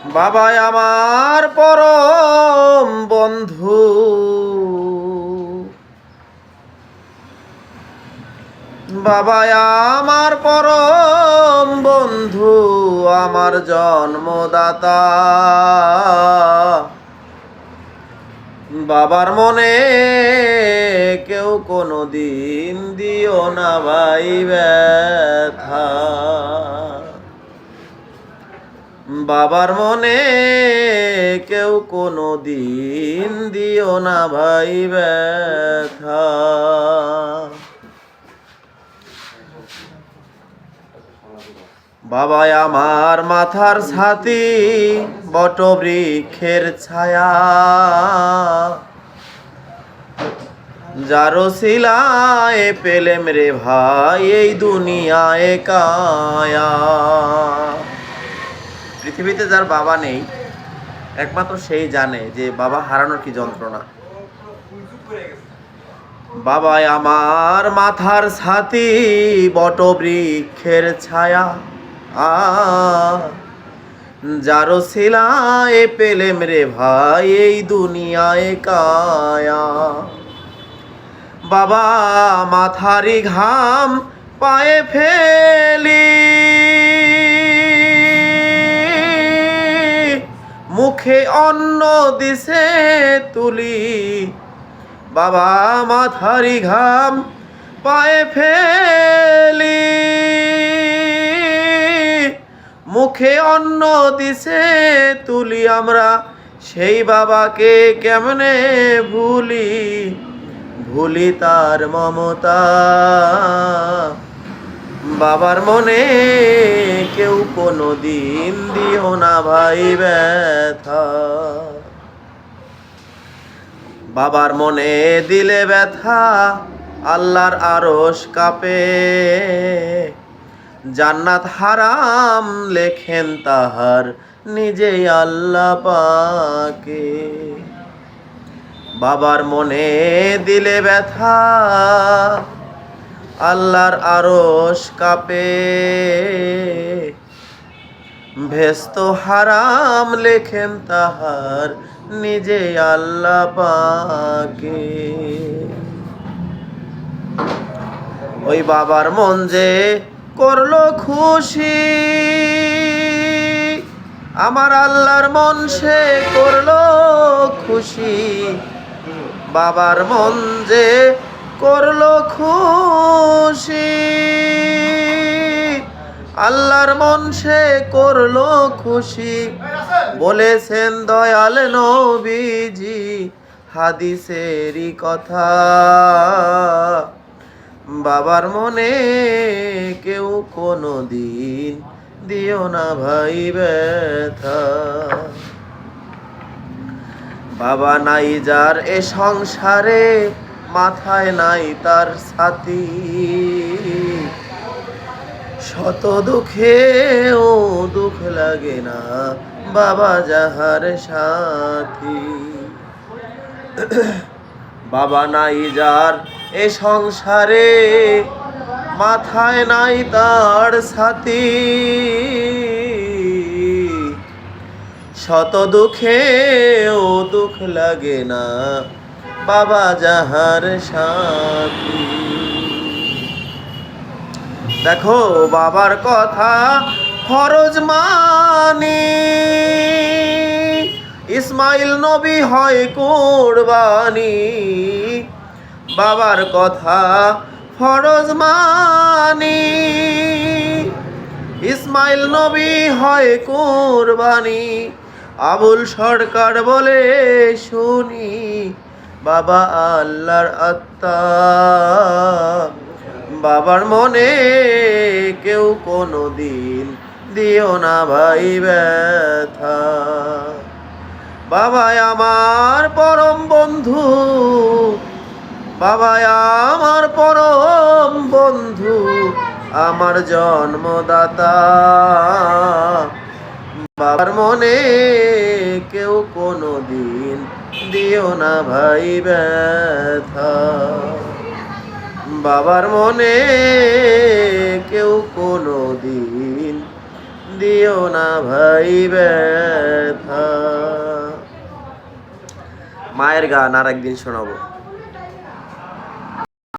বাবাই আমার পরম বন্ধু, বাবাই আমার পরম বন্ধু, আমার জন্মদাতা। বাবার মনে কেউ কোনো দিন দিও না ভাই ব্যথা। বাবার মনে কেউ কোনো দিন দিও না ভাই ব্যথা। বাবাই আমার মাথার ছাতি, বটবৃক্ষের ছায়া, যার ওসিলায় পেলেম রে ভাই এই দুনিয়ায় কায়া। পৃথিবীতে যার বাবা নেই, একমাত্র সেই জানে যে বাবা হারানোর কি যন্ত্রণা। বাবাই আমার মাথার ছাতি, বটবৃক্ষের ছায়া, যার ওসিলায় পেলেম রে ভাই এই দুনিয়ায় কায়া। বাবা মাথারি ঘাম পায়ে ফেলি, মুখে অন্ন দিছে তুলি। বাবা মাথারি ঘাম পায়ে ফেলি, মুখে অন্ন দিছে তুলি। আমরা সেই বাবাকে কেমনে ভুলি, ভুলি তার মমতা। বাবার মনে কেউ কোনো দিন দিও না ভাই ব্যথা। বাবার মনে দিলে ব্যথা, আল্লাহর আরশ কাঁপে। জান্নাত হারাম লেখেন তাহার নিজেই আল্লাহ পাকে। বাবার মনে দিলে ব্যথা, আল্লাহর আরশ কাঁপে। ভেস্ত হারাম লেখেন তাহার নিজে আল্লাহ পাকে। ওই বাবার মন যে করলো খুশি, আমার আল্লাহর মন সে করলো খুশি। বাবার মন যে করলো খুশি, আল্লাহর মন সে করলো খুশি। বলেছেন দয়াল নবীজি হাদিসেরই কথা, বাবার মনে কেউ কোনো দিন দিও না ভাই ব্যথা। বাবা নাই যার এ সংসারে, মাথায় নাই তার ছাতি। শত দুঃখেও দুঃখ লাগে না বাবা যাহার সাথী। বাবা নাই যার এ সংসারে, মাথায় নাই তার ছাতি। শত দুঃখেও দুঃখ লাগে না বাবা যাহার সাথী। দেখো বাবার কথা ফরজ মানি, ইসমাইল নবী হয় কুরবানি। বাবার কথা ফরজ মানি, ইসমাইল নবী হয় কুরবানি। আবুল সরকার বলে শুনি, বাবা আল্লাহর আত্মা। বাবার মনে কেউ কোনো দিন দিও না ভাই ব্যথা। বাবাই আমার পরম বন্ধু, বাবাই আমার পরম বন্ধু, আমার জন্মদাতা। বাবার মনে কেউ কোনো দিন দিও না ভাই ব্যথা। বাবার মনে কেউ কোনো দিন দিও না ভাই ব্যথা। মায়ের গান আর একদিন শোনাবো।